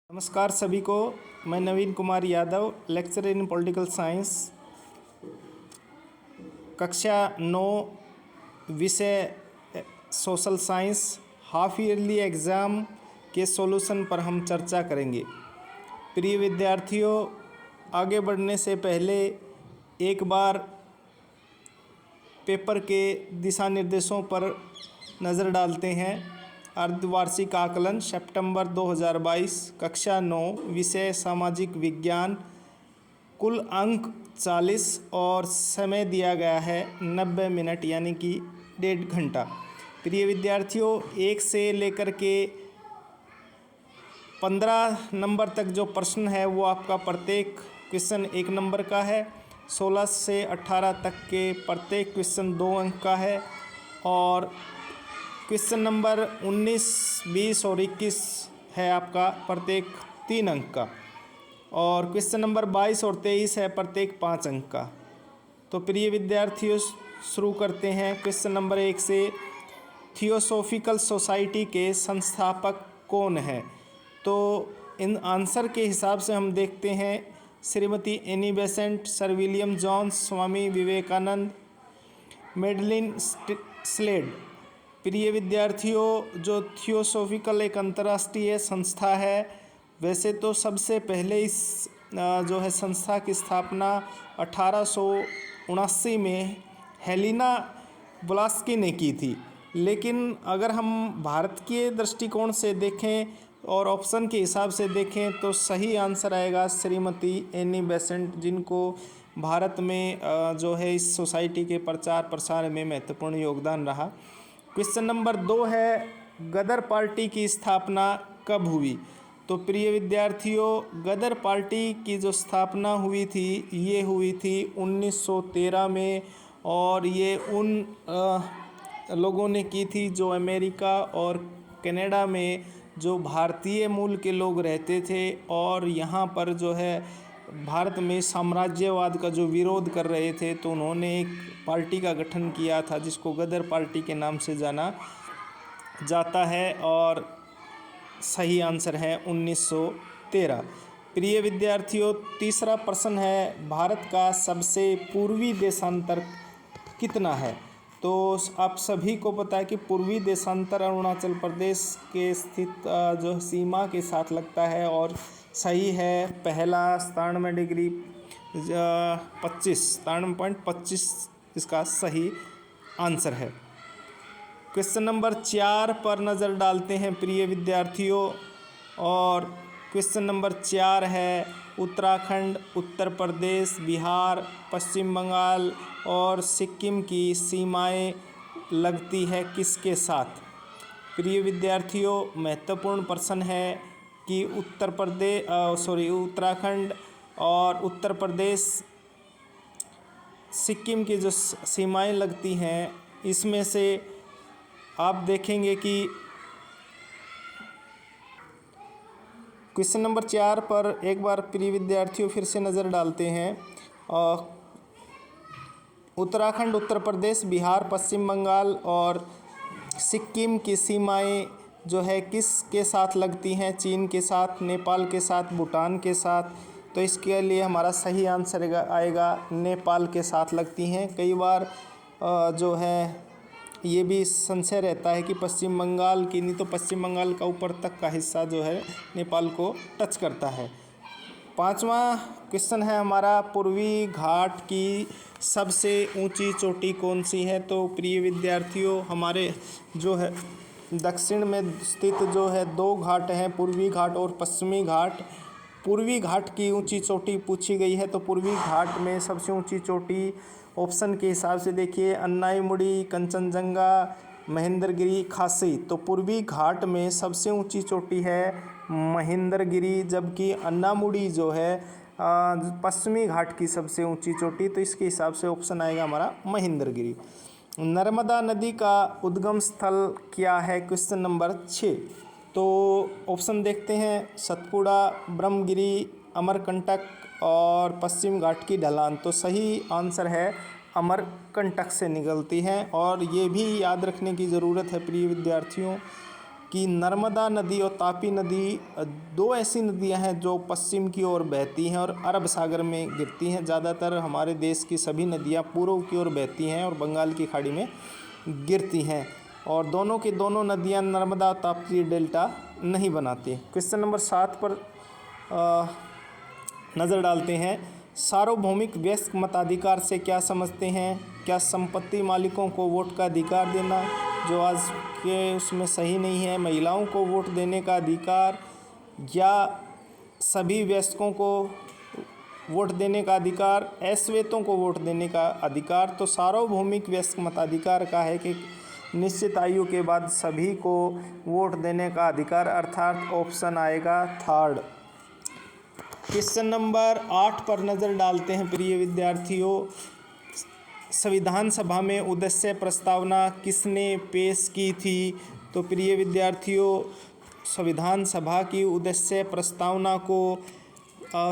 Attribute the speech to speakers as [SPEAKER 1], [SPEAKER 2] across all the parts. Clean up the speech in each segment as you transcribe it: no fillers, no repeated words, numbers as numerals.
[SPEAKER 1] नमस्कार सभी को। मैं Naveen Kumar Yadav, lecturer in political science, कक्षा 9, विषय social science, half yearly exam के सॉल्यूशन पर हम चर्चा करेंगे। प्रिय विद्यार्थियों, आगे बढ़ने से पहले एक बार पेपर के दिशा निर्देशों पर नज़र डालते हैं। अर्धवार्षिक आकलन सितंबर 2022, कक्षा 9, विषय सामाजिक विज्ञान, कुल अंक 40 और समय दिया गया है 90 मिनट यानी कि 1.5 घंटा। प्रिय विद्यार्थियों, 1 से लेकर के 15 नंबर तक जो प्रश्न है वो आपका प्रत्येक क्वेश्चन 1 नंबर का है। 16 से 18 तक के प्रत्येक क्वेश्चन 2 अंक का है और क्वेश्चन नंबर 19, 20 और 21 है आपका प्रत्येक 3 अंक का, और क्वेश्चन नंबर 22 और 23 है प्रत्येक 5 अंक का। तो प्रिय विद्यार्थियों, शुरू करते हैं क्वेश्चन नंबर 1 से। थियोसॉफिकल सोसाइटी के संस्थापक कौन हैं? तो इन आंसर के हिसाब से हम देखते हैं Shrimati Annie Besant, sir William Jones, Swami Vivekananda, Madeleine Slade. प्रिय विद्यार्थियों, जो थियोसॉफिकल एक अंतर्राष्ट्रीय संस्था है, वैसे तो सबसे पहले इस जो है संस्था की स्थापना 1879 में हेलेना ब्लास्की ने की थी। लेकिन अगर हम भारत के दृष्टिकोण से देखें और ऑप्शन के हिसाब से देखें तो सही आंसर आएगा श्रीमती एनी बेसेंट, जिनको भारत में जो है इस सोसाइटी के प्रचार प्रसार में महत्वपूर्ण योगदान रहा। क्वेश्चन नंबर 2 है, गदर पार्टी की स्थापना कब हुई? तो प्रिय विद्यार्थियों, गदर पार्टी की जो स्थापना हुई थी ये हुई थी 1913 में, और ये उन लोगों ने की थी जो अमेरिका और कनाडा में जो भारतीय मूल के लोग रहते थे और यहाँ पर जो है भारत में साम्राज्यवाद का जो विरोध कर रहे थे, तो उन्होंने एक पार्टी का गठन किया था जिसको गदर पार्टी के नाम से जाना जाता है, और सही आंसर है 1913। प्रिय विद्यार्थियों, तीसरा प्रश्न है, भारत का सबसे पूर्वी देशांतर कितना है? तो आप सभी को पता है कि पूर्वी देशांतर अरुणाचल प्रदेश के स्थित जो सीमा के साथ लगता है, और सही है पहला 97 डिग्री 93.25 इसका सही आंसर है। क्वेश्चन नंबर 4 पर नज़र डालते हैं प्रिय विद्यार्थियों, और क्वेश्चन नंबर 4 है, उत्तराखंड, उत्तर प्रदेश, बिहार, पश्चिम बंगाल और सिक्किम की सीमाएं लगती है किसके साथ? प्रिय विद्यार्थियों, महत्वपूर्ण प्रश्न है कि उत्तराखंड और उत्तर प्रदेश, सिक्किम की जो सीमाएं लगती हैं, इसमें से आप देखेंगे कि क्वेश्चन नंबर 4 पर एक बार प्रिय विद्यार्थियों फिर से नज़र डालते हैं। उत्तराखंड, उत्तर प्रदेश, बिहार, पश्चिम बंगाल और सिक्किम की सीमाएं जो है किसके साथ लगती हैं? चीन के साथ, नेपाल के साथ, भूटान के साथ। तो इसके लिए हमारा सही आंसर आएगा नेपाल के साथ लगती हैं। कई बार जो है ये भी संशय रहता है कि पश्चिम बंगाल की, नहीं तो पश्चिम बंगाल का ऊपर तक का हिस्सा जो है नेपाल को टच करता है। 5वां क्वेश्चन है हमारा, पूर्वी घाट की सबसे ऊंची चोटी कौन सी है? तो प्रिय विद्यार्थियों, हमारे जो है दक्षिण में स्थित जो है 2 घाट हैं, पूर्वी घाट और पश्चिमी घाट। पूर्वी घाट की ऊंची चोटी पूछी गई है, तो पूर्वी घाट में सबसे ऊंची चोटी ऑप्शन के हिसाब से देखिए, अन्नाईमुड़ी, कंचनजंगा, महेंद्रगिरी, खासी। तो पूर्वी घाट में सबसे ऊंची चोटी है महेंद्रगिरी, जबकि अन्नामुड़ी जो है पश्चिमी घाट की सबसे ऊंची चोटी। तो इसके हिसाब से ऑप्शन आएगा हमारा महेंद्रगिरी। नर्मदा नदी का उद्गम स्थल क्या है? Question number 6। तो ऑप्शन देखते हैं, सतपुड़ा, ब्रह्मगिरी, अमरकंटक और पश्चिम घाट की ढलान। तो सही आंसर है अमरकंटक से निकलती है। और ये भी याद रखने की ज़रूरत है प्रिय विद्यार्थियों कि नर्मदा नदी और तापी नदी दो ऐसी नदियां हैं जो पश्चिम की ओर बहती हैं और अरब सागर में गिरती हैं। ज़्यादातर हमारे देश की सभी नदियां पूर्व की ओर बहती हैं और बंगाल की खाड़ी में गिरती हैं, और दोनों की दोनों नदियां नर्मदा और ताप्ती डेल्टा नहीं बनाती। क्वेश्चन नंबर 7 पर नज़र डालते हैं। सार्वभौमिक वयस्क मताधिकार से क्या समझते हैं? क्या संपत्ति मालिकों को वोट का अधिकार देना, जो आज के उसमें सही नहीं है, महिलाओं को वोट देने का अधिकार, या सभी वयस्कों को वोट देने का अधिकार, अश्वेतों को वोट देने का अधिकार? तो सार्वभौमिक वयस्क मताधिकार का है कि निश्चित आयु के बाद सभी को वोट देने का अधिकार, अर्थात ऑप्शन आएगा थर्ड। क्वेश्चन नंबर 8 पर नज़र डालते हैं प्रिय विद्यार्थियों। संविधान सभा में उद्देश्य प्रस्तावना किसने पेश की थी? तो प्रिय विद्यार्थियों, संविधान सभा की उद्देश्य प्रस्तावना को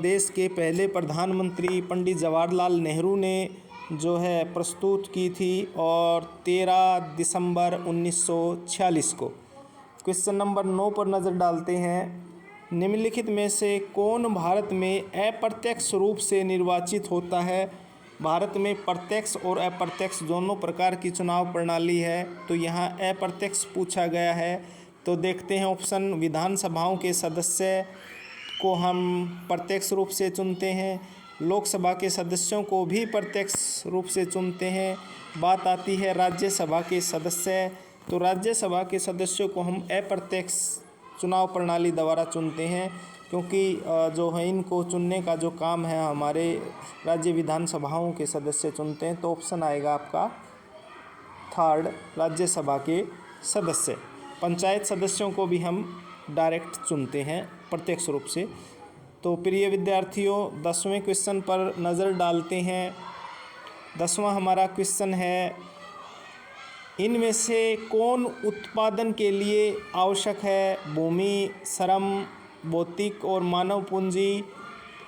[SPEAKER 1] देश के पहले प्रधानमंत्री पंडित जवाहरलाल नेहरू ने जो है प्रस्तुत की थी, और 13 दिसंबर 1946 को। क्वेश्चन नंबर 9 पर नज़र डालते हैं। निम्नलिखित में से कौन भारत में अप्रत्यक्ष रूप से निर्वाचित होता है? भारत में प्रत्यक्ष और अप्रत्यक्ष दोनों प्रकार की चुनाव प्रणाली है, तो यहाँ अप्रत्यक्ष पूछा गया है। तो देखते हैं ऑप्शन। विधानसभाओं के सदस्य को हम प्रत्यक्ष रूप से चुनते हैं, लोकसभा के सदस्यों को भी प्रत्यक्ष रूप से चुनते हैं। बात आती है राज्यसभा के सदस्य, तो राज्यसभा के सदस्यों को हम अप्रत्यक्ष चुनाव प्रणाली द्वारा चुनते हैं, क्योंकि जो है इनको चुनने का जो काम है हमारे राज्य विधानसभाओं के सदस्य चुनते हैं। तो ऑप्शन आएगा आपका थर्ड, राज्यसभा के सदस्य। पंचायत सदस्यों को भी हम डायरेक्ट चुनते हैं प्रत्यक्ष रूप से। तो प्रिय विद्यार्थियों, 10वें क्वेश्चन पर नज़र डालते हैं। 10वां हमारा क्वेश्चन है, इनमें से कौन उत्पादन के लिए आवश्यक है? भूमि, श्रम, भौतिक और मानव पूंजी,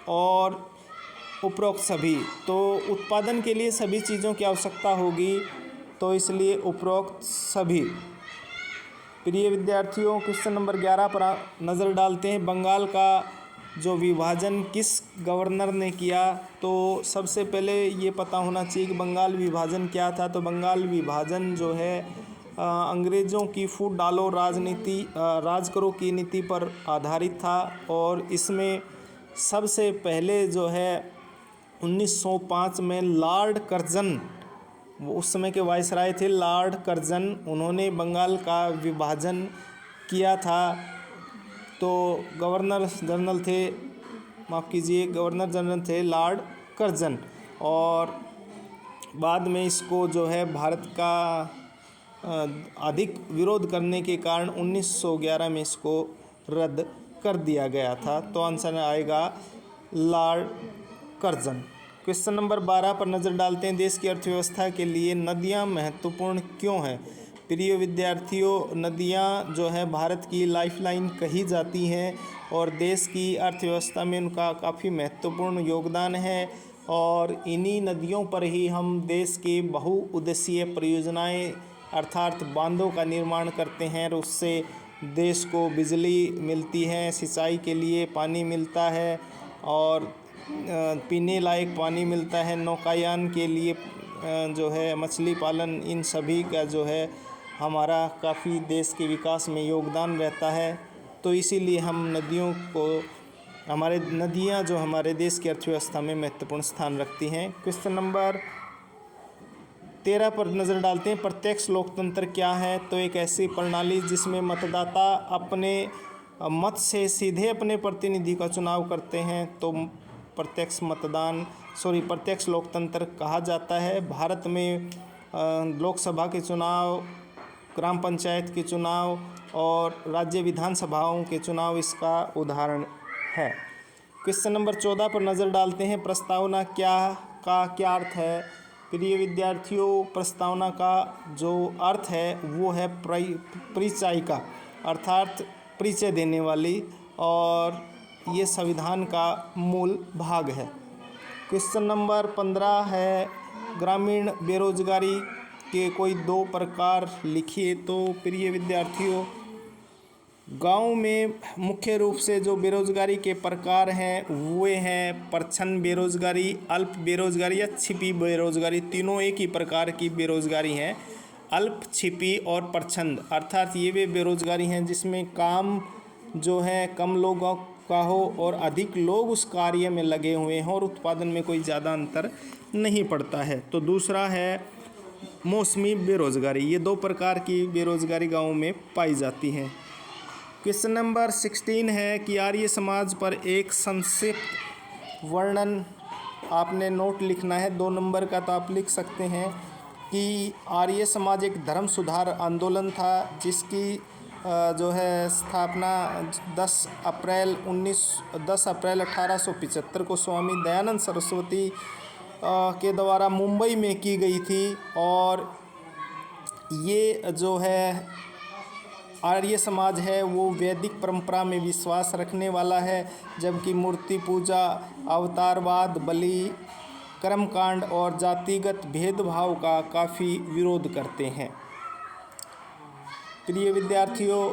[SPEAKER 1] और उपरोक्त सभी। तो उत्पादन के लिए सभी चीज़ों की आवश्यकता होगी, तो इसलिए उपरोक्त सभी। प्रिय विद्यार्थियों, क्वेश्चन नंबर 11 पर नज़र डालते हैं। बंगाल का जो विभाजन किस गवर्नर ने किया? तो सबसे पहले ये पता होना चाहिए कि बंगाल विभाजन क्या था। तो बंगाल विभाजन जो है अंग्रेज़ों की फूट डालो राजनीति, राज करो की नीति पर आधारित था, और इसमें सबसे पहले जो है 1905 में लॉर्ड कर्जन, वो उस समय के वायसराय थे लॉर्ड कर्जन, उन्होंने बंगाल का विभाजन किया था। तो गवर्नर जनरल थे, माफ़ कीजिए, गवर्नर जनरल थे लॉर्ड कर्जन, और बाद में इसको जो है भारत का अधिक विरोध करने के कारण 1911 में इसको रद्द कर दिया गया था। तो आंसर आएगा लॉर्ड कर्जन। क्वेश्चन नंबर 12 पर नज़र डालते हैं। देश की अर्थव्यवस्था के लिए नदियाँ महत्वपूर्ण क्यों हैं? प्रिय विद्यार्थियों, नदियाँ जो है भारत की लाइफलाइन कही जाती हैं, और देश की अर्थव्यवस्था में उनका काफ़ी महत्वपूर्ण योगदान है, और इन्हीं नदियों पर ही हम देश की बहुउद्देशीय परियोजनाएं अर्थात बांधों का निर्माण करते हैं, और उससे देश को बिजली मिलती है, सिंचाई के लिए पानी मिलता है, और पीने लायक पानी मिलता है, नौकायान के लिए जो है मछली पालन, इन सभी का जो है हमारा काफ़ी देश के विकास में योगदान रहता है। तो इसीलिए हम नदियों को, हमारे नदियाँ जो हमारे देश की अर्थव्यवस्था में महत्वपूर्ण स्थान रखती हैं। क्वेश्चन नंबर 13 पर नज़र डालते हैं। प्रत्यक्ष लोकतंत्र क्या है? तो एक ऐसी प्रणाली जिसमें मतदाता अपने मत से सीधे अपने प्रतिनिधि का चुनाव करते हैं, तो प्रत्यक्ष लोकतंत्र कहा जाता है। भारत में लोकसभा के चुनाव, ग्राम पंचायत के चुनाव और राज्य विधानसभाओं के चुनाव इसका उदाहरण है। क्वेश्चन नंबर 14 पर नज़र डालते हैं। प्रस्तावना क्या अर्थ है? प्रिय विद्यार्थियों, प्रस्तावना का जो अर्थ है वो है परिचायिका, अर्थात परिचय देने वाली, और ये संविधान का मूल भाग है। क्वेश्चन नंबर 15 है, ग्रामीण बेरोजगारी के कोई दो प्रकार लिखिए। तो प्रिय विद्यार्थियों, गांव में मुख्य रूप से जो बेरोजगारी के प्रकार हैं वे हैं प्रच्छन्न बेरोजगारी, अल्प बेरोजगारी या छिपी बेरोजगारी। तीनों एक ही प्रकार की बेरोजगारी हैं, अल्प, छिपी और प्रच्छन्न। अर्थात ये वे बेरोजगारी हैं जिसमें काम जो है कम लोगों का हो और अधिक लोग उस कार्य में लगे हुए हों और उत्पादन में कोई ज़्यादा अंतर नहीं पड़ता है। तो दूसरा है मौसमी बेरोजगारी। ये दो प्रकार की बेरोजगारी गाँव में पाई जाती हैं। क्वेश्चन नंबर 16 है कि आर्य समाज पर एक संक्षिप्त वर्णन आपने नोट लिखना है। 2 नंबर का तो आप लिख सकते हैं कि आर्य समाज एक धर्म सुधार आंदोलन था जिसकी जो है स्थापना 10 अप्रैल 1875 को स्वामी दयानंद सरस्वती के द्वारा मुंबई में की गई थी। और ये जो है आर्य समाज है वो वैदिक परंपरा में विश्वास रखने वाला है, जबकि मूर्ति पूजा, अवतारवाद, बलि, कर्मकांड और जातिगत भेदभाव का काफ़ी विरोध करते हैं। प्रिय विद्यार्थियों,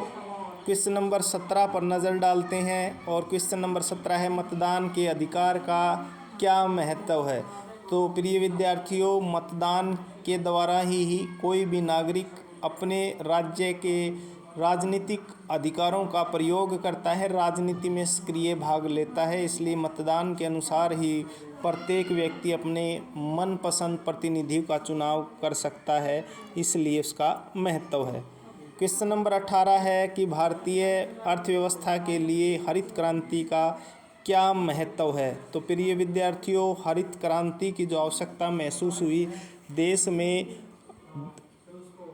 [SPEAKER 1] क्वेश्चन नंबर 17 पर नज़र डालते हैं और क्वेश्चन नंबर 17 है मतदान के अधिकार का क्या महत्व है। तो प्रिय विद्यार्थियों, मतदान के द्वारा ही कोई भी नागरिक अपने राज्य के राजनीतिक अधिकारों का प्रयोग करता है, राजनीति में सक्रिय भाग लेता है। इसलिए मतदान के अनुसार ही प्रत्येक व्यक्ति अपने मनपसंद प्रतिनिधि का चुनाव कर सकता है, इसलिए उसका महत्व है। क्वेश्चन नंबर 18 है कि भारतीय अर्थव्यवस्था के लिए हरित क्रांति का क्या महत्व है। तो प्रिय विद्यार्थियों, हरित क्रांति की जो आवश्यकता महसूस हुई देश में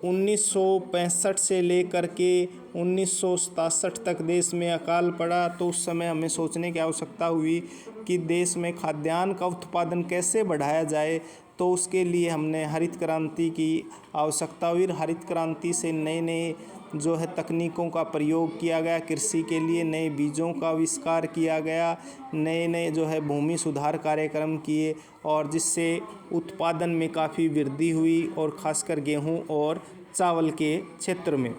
[SPEAKER 1] 1965 से लेकर के 1967 तक देश में अकाल पड़ा, तो उस समय हमें सोचने की आवश्यकता हुई कि देश में खाद्यान्न का उत्पादन कैसे बढ़ाया जाए। तो उसके लिए हमने हरित क्रांति की आवश्यकता हुई। हरित क्रांति से नए नए जो है तकनीकों का प्रयोग किया गया, कृषि के लिए नए बीजों का आविष्कार किया गया, नए नए जो है भूमि सुधार कार्यक्रम किए और जिससे उत्पादन में काफ़ी वृद्धि हुई और ख़ासकर गेहूं और चावल के क्षेत्र में।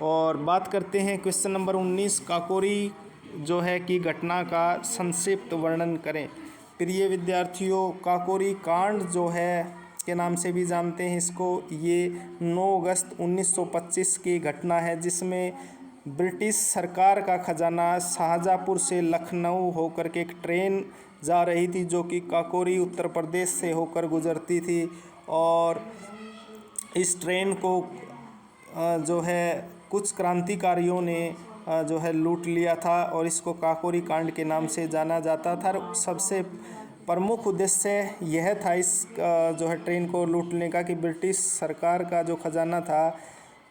[SPEAKER 1] और बात करते हैं क्वेश्चन नंबर 19, काकोरी जो है कि घटना का संक्षिप्त वर्णन करें। प्रिय विद्यार्थियों, काकोरी कांड जो है के नाम से भी जानते हैं इसको, ये 9 अगस्त 1925 की घटना है जिसमें ब्रिटिश सरकार का खजाना शाहजहाँपुर से लखनऊ होकर के एक ट्रेन जा रही थी जो कि काकोरी उत्तर प्रदेश से होकर गुजरती थी। और इस ट्रेन को जो है कुछ क्रांतिकारियों ने जो है लूट लिया था और इसको काकोरी कांड के नाम से जाना जाता था। सबसे प्रमुख उद्देश्य यह था इस जो है ट्रेन को लूटने का कि ब्रिटिश सरकार का जो खजाना था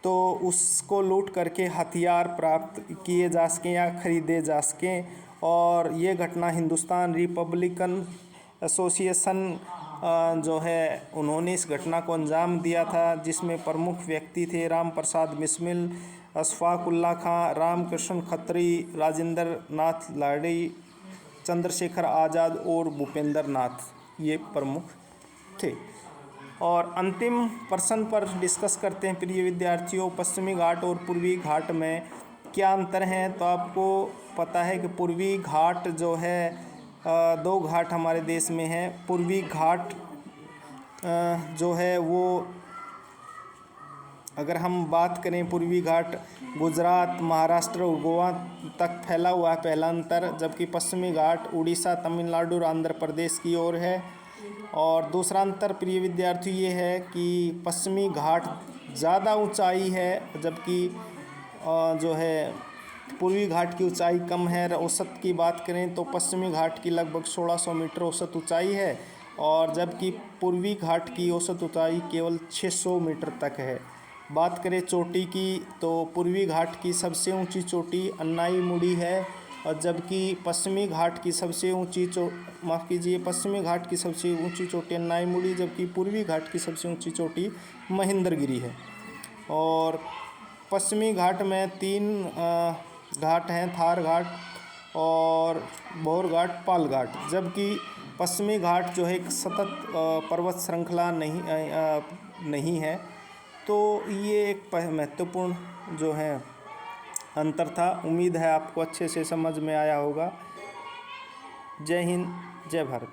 [SPEAKER 1] तो उसको लूट करके हथियार प्राप्त किए जा सकें या खरीदे जा सकें। और ये घटना हिंदुस्तान रिपब्लिकन एसोसिएशन जो है उन्होंने इस घटना को अंजाम दिया था, जिसमें प्रमुख व्यक्ति थे राम प्रसाद बिस्मिल, अशफाक उल्ला खां, रामकृष्ण खत्री, राजेंद्र नाथ लाड़ी, चंद्रशेखर आज़ाद और भूपेंद्र नाथ, ये प्रमुख थे। और अंतिम प्रश्न पर डिस्कस करते हैं प्रिय विद्यार्थियों, पश्चिमी घाट और पूर्वी घाट में क्या अंतर हैं। तो आपको पता है कि पूर्वी घाट जो है 2 घाट हमारे देश में हैं। पूर्वी घाट जो है वो अगर हम बात करें, पूर्वी घाट गुजरात, महाराष्ट्र और गोवा तक फैला हुआ है, पहला अंतर। जबकि पश्चिमी घाट उड़ीसा, तमिलनाडु और आंध्र प्रदेश की ओर है। और दूसरा अंतर प्रिय विद्यार्थी ये है कि पश्चिमी घाट ज़्यादा ऊंचाई है, जबकि जो है पूर्वी घाट की ऊंचाई कम है। औसत की बात करें तो पश्चिमी घाट की लगभग 1600 मीटर औसत ऊंचाई है और जबकि पूर्वी घाट की औसत ऊंचाई केवल 600 मीटर तक है। बात करें चोटी की तो पूर्वी घाट की सबसे ऊंची चोटी अन्नाईमुड़ी है और जबकि पश्चिमी घाट की सबसे ऊंची पश्चिमी घाट की सबसे ऊंची चोटी अन्नाईमुड़ी, जबकि पूर्वी घाट की सबसे ऊंची चोटी महेंद्रगिरी है। और पश्चिमी घाट में 3 घाट हैं, थार घाट और बौर घाट, पाल घाट। जबकि पश्चिमी घाट जो है एक सतत पर्वत श्रृंखला नहीं है। तो ये एक महत्वपूर्ण जो है अंतर था। उम्मीद है आपको अच्छे से समझ में आया होगा। जय हिंद, जय भारत।